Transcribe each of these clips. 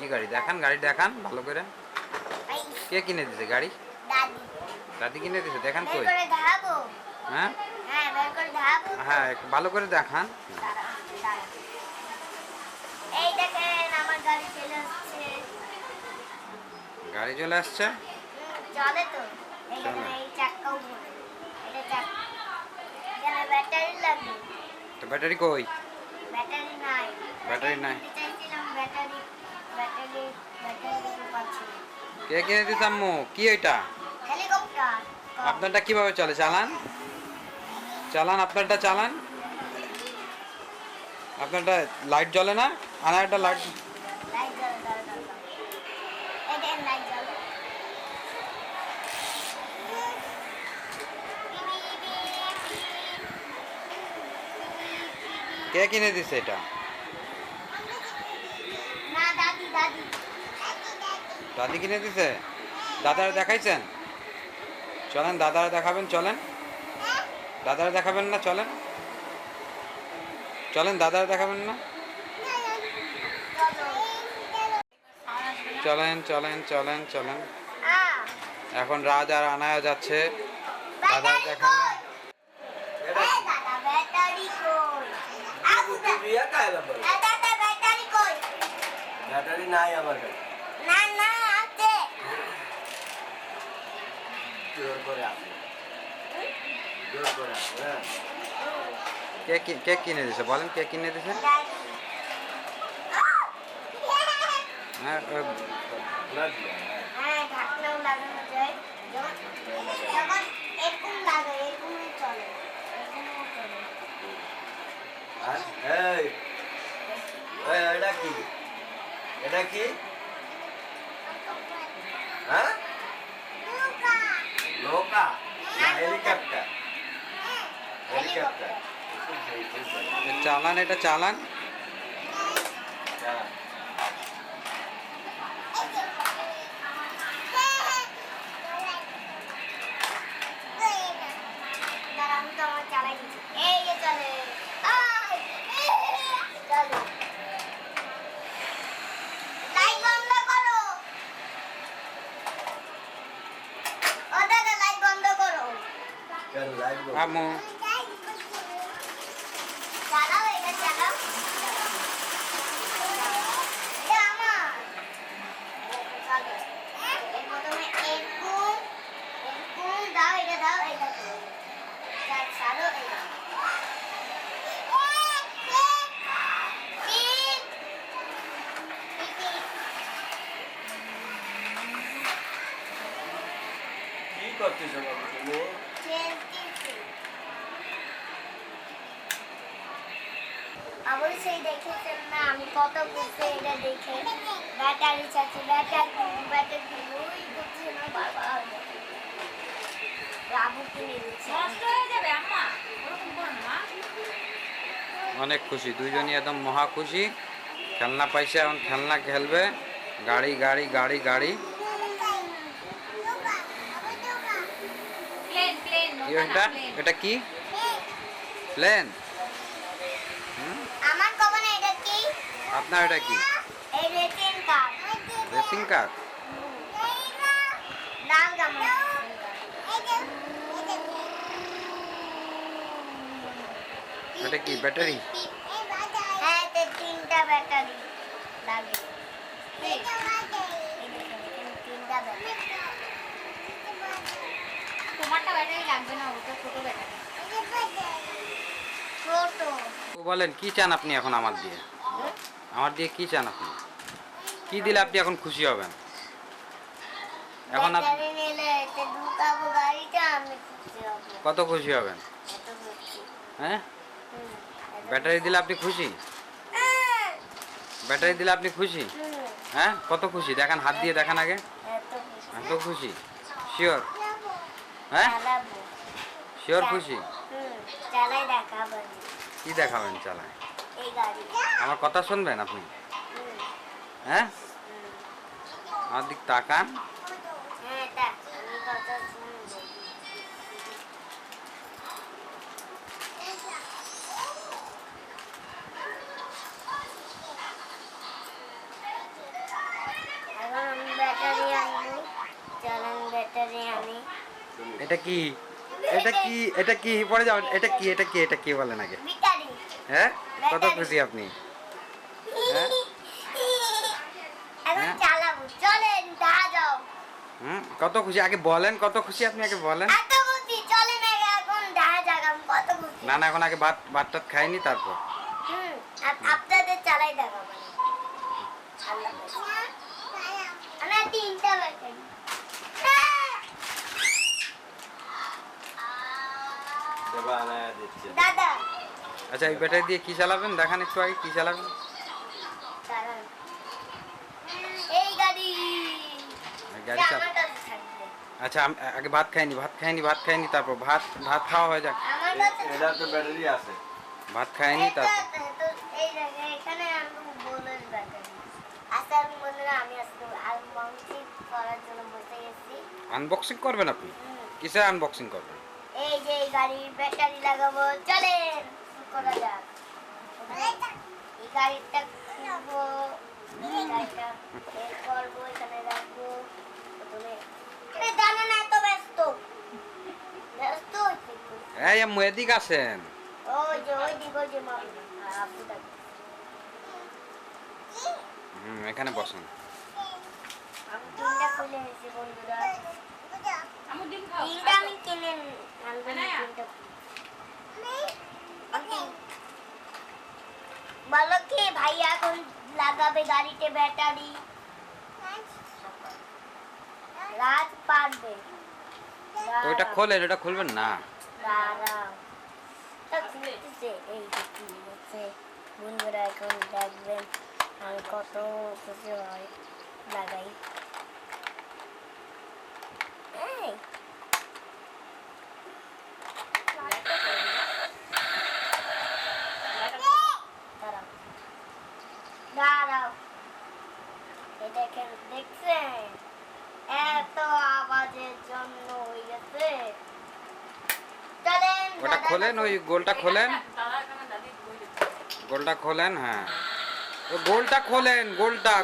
কি গাড়ি দেখান, গাড়ি দেখান ভালো করে। কে কিনে দিছে গাড়ি? দাদি। দাদি কিনে দিছে, দেখান কই। বের করে দেখাবো? হ্যাঁ হ্যাঁ, বের করে দেখাবো। হ্যাঁ, একটু ভালো করে দেখান। এই দেখেন আমার গাড়ি চলে আসছে। গাড়ি চলে আসছে, চলে তো। এই চলে। দেখেন এই চাক্কাও ঘোরে। এটা চাক্কা। এখানে ব্যাটারি লাগবে। তো ব্যাটারি কই? ব্যাটারি নাই। ব্যাটারি নাই। কিনতে চাইছিলাম ব্যাটারি পাচ্ছি না। কে কিনে দিছে আম্মু? কি এটা? হেলিকপ্টার। আপনারটা কিভাবে চলে? চালান, চালান, আপনারটা চালান। আপনারটা লাইট জ্বলে না? আর একটা লাইট। লাইট জ্বলে, জ্বলে, জ্বলে। এই দেখেন লাইট জ্বলে। কে কিনে দিছে এটা? না, দাদি, দাদি। দাদি কিনে দিছে। দাদারা দেখাইছেন? চলেন দাদারা দেখাবেন, চলেন। দাদারা দেখাবেন না? চলেন, চলেন, দাদারা দেখাবেন না? চলেন চলেন চলেন চলেন। এখন রাজ আর আনায়া যাচ্ছে। দাদারা দেখান। ব্যাটারি নাই আমার কাছে। না না আছে। জোর করে আসে, জোর করে আসে। হ্যাঁ, কে কিনে দিছে বলেন, কে কিনে দিছে? হ্যাঁ খোলা দিয়া, হ্যাঁ। হ্যাঁ, ঢাকনাও লাগানো যায়। যখন এরকম লাগে, এরকমই চলে। এরকমও চলে। আর এই এই, এটা কি? এটা কি? হ্যাঁ, নৌকা না হেলিকপ্টার? হেলিকপ্টার। চালান, এটা চালান। চালা। দাঁড়া, আমি তো আমার চালাই দিচ্ছি। এই যে চলে। আয়! চলো। লাইট বন্ধ করো। ও দাদা, লাইট বন্ধ করো। কেন লাইট বন্ধ? আম্মু চালাও, এটা চালাও। এটা আমার। চলো। এর প্রথমে এরকম, এরকম দাও, এটা দাও, এটা দাও। ছাড়ো, এটা। কি করতেছো বাবু তুমি? অবশ্যই দেখেছেন না আমি কত বুঝতে এটা দেখে ব্যাটারি চাচ্ছি, ব্যাটারি ওই করছে না বারবার। বাবু কিনে দিচ্ছে। নষ্ট হয়ে যাবে আম্মা, ওরকম করো না। অনেক খুশি, দুইজনই একদম মহা খুশি। খেলনা পাইছে, এখন খেলনা খেলবে। গাড়ি গাড়ি গাড়ি গাড়ি। প্লেন প্লেন কি এটা? এটা কি? প্লেন? আমার কবে না এটা কি? আপনার এটা কি? এই রেসিং কার। Racing car? দাম কেমন? এটা কি ব্যাটারি? হ্যাঁ, এতে 3টা ব্যাটারি লাগে। এই তিনটা ব্যাটারি। তোমারটা ব্যাটারি লাগবে না, ওটা ছোট ব্যাটারি। ছোট। ও বলেন কি চান আপনি এখন আমার দিয়ে? আমার দিয়ে কি চান আপনি? কি দিলে আপনি এখন খুশি হবেন? এখন ব্যাটারি নিলে এতে ঢুকাবো গাড়িটা, আমি খুশি হব। কত খুশি হবেন? এত খুশি। হ্যাঁ, এত ব্যাটারি দিলে আপনি খুশি? ব্যাটারি দিলে আপনি খুশি? হ্যাঁ, কত খুশি দেখান, হাত দিয়ে দেখান আগে। এত খুশি। এত খুশি? শিওর? হ্যাঁ, চালাবো। শিওর খুশি? চালাই দেখাবো। কি দেখাবেন চালায়? এই গাড়ি। আমার কথা শুনবেন আপনি? হ্যাঁ, আমার দিক তাকান। হ্যাঁ, তা আমি কথা শুনবো। এটা কি এটা কি এটা কি পড়ে যাও, এটা কি এটা কি এটা কি বলেন আগে? ব্যাটারি। হ্যাঁ, কত খুশি আপনি? হ্যাঁ? এখন হ্যাঁ? চালাবো, চলেন দেখা যাও। কত খুশি আগে বলেন, কত খুশি আপনি আগে বলেন। এত খুশি, চলেন আগে এখন দেখা যাক আমি কত খুশি। না না, এখন আগে ভাত টাত খাইনি তারপর। আপনাদের চালাই দেখাবো। আল্লাহ আমরা তিনটা ব্যাটারি। দেবা আনায়া দিচ্ছে। দাদা আচ্ছা, এই ব্যাটারি দিয়ে কি চালাবেন দেখান একটু আগে, কি চালাবেন? দাঁড়ান। এই গাড়ি গাড়ি যে চাপ আমার কাছে থাকবে। আচ্ছা, আগে ভাত খাইনি তারপর ভাত খাওয়া হয়ে যাক। আমার কাছে এটা তো ব্যাটারি আছে। ভাত খাইনি তারপর। তো এই জায়গায় এখানে আমি বলের ব্যাটারি। আচ্ছা আমি বন্ধুরা, আমি আজকে আনবক্সিং করার জন্য বসে গেছি। আনবক্সিং করবেন আপনি? কিসের আনবক্সিং করবেন? এই যে এই গাড়ির ব্যাটারি লাগাবো, চলেন শুরু করা যাক। এই গাড়িটা খুলবো, এই গাড়িটা বের করবো, এখানে রাখবো। প্রথমে আরে জানা না, এত ব্যস্ত হচ্ছে একটু। এই আম্মু এদিকে আসেন। ওই যে ওই যে মা আপু থাকবে। এখানে বসেন। আমি তিনটা খুলে এসেছি বন্ধুরা। আমার ডিম খাও। তিনটা আমি কিনে আনবো, তিনটা বলো কি ভাই এখন লাগাবে গাড়িতে ব্যাটারি? রাত পারবে। তো ওটা খোলেন, ওটা খুলবেন না। দাঁড়াও। তা খুলতেছে, এই যে খুলতেছে। বন্ধুরা এখন দেখবেন আমি কত খুশি হয়। লাগাই এই দাঁড়াও দাঁড়াও, এই দেখেন, দেখছেন এত আওয়াজের জন্য হয়ে গেছে। চলেন ওটা খোলেন, ওই গোলটা খোলেন, দাদা এখানে দাদি বই দিচ্ছে। গোলটা খোলেন। হ্যাঁ, ও গোলটা খোলেন, গোলটা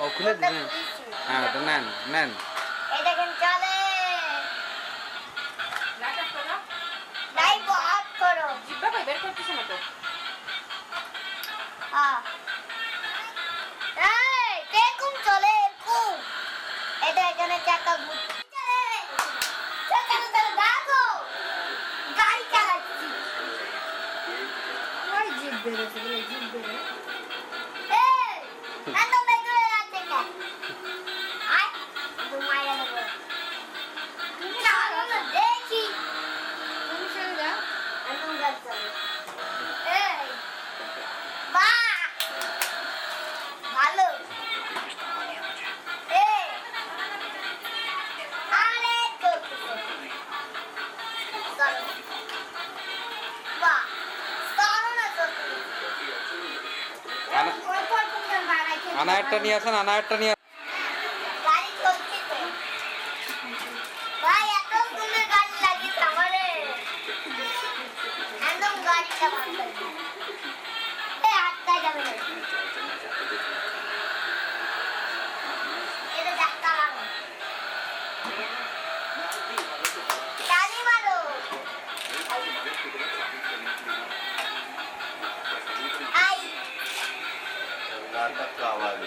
ও খুলে দিন। হ্যাঁ, তো নেন নেন। এই দেখেন চলে লাইট অফ করো। লাইভ অফ করো। জিব্বা কই বের করতেছ না তো। এই দেখুন চলে এরকম। এটা এখানে চাকা ঘুরছে। চাকা দেখো, গাড়ি চালাচ্ছি। ওই জিভ বেরোছে, ওই জিভ বেরো। এই এত বেগুলো আছে কেন? আয় ঘুমাইয়া দেবো। চলো না দেখি। তুমি সরে যাও। আমি যাচ্ছি। এই বাহ, ভালো। এই আরে চলতেছে। চলো। বাহ, চলো না চলতেছে। কই কই তুমি বাড়াইতে আনায়ারটা নিয়ে আসেন, আনায়ারটা নিয়ে গাড়ি চলতেছে। ভাই এত সুন্দর গাড়ি লাগিয়েছে আমারে। একদম গাড়িটা ভালো লাগে। এই হাতটা যাবে না। এটা ধাক্কা মারো। টানি মারো। আই গাড়িটা তো আওয়াজ।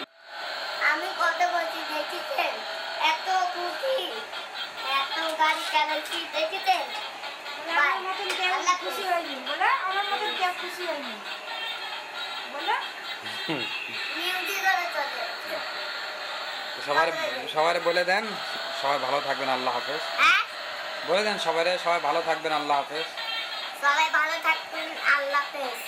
আমি কত বলছি দেখেছেন? এত খুশি, এত গাড়ি চালাচ্ছি দেখেছেন? আমার মতন কেউ আল্লাহ খুশি হয়নি বলে, আমার মতন কেউ খুশি হয়নি বলে। মিউজিক করে চলে। সবাই বলে দেন, সবাই ভালো থাকবেন, আল্লাহ হাফেজ। হ্যাঁ, বলে দেন সবাই ভালো থাকবেন, আল্লাহ হাফেজ। সবাই ভালো থাকবেন, আল্লাহ হাফেজ।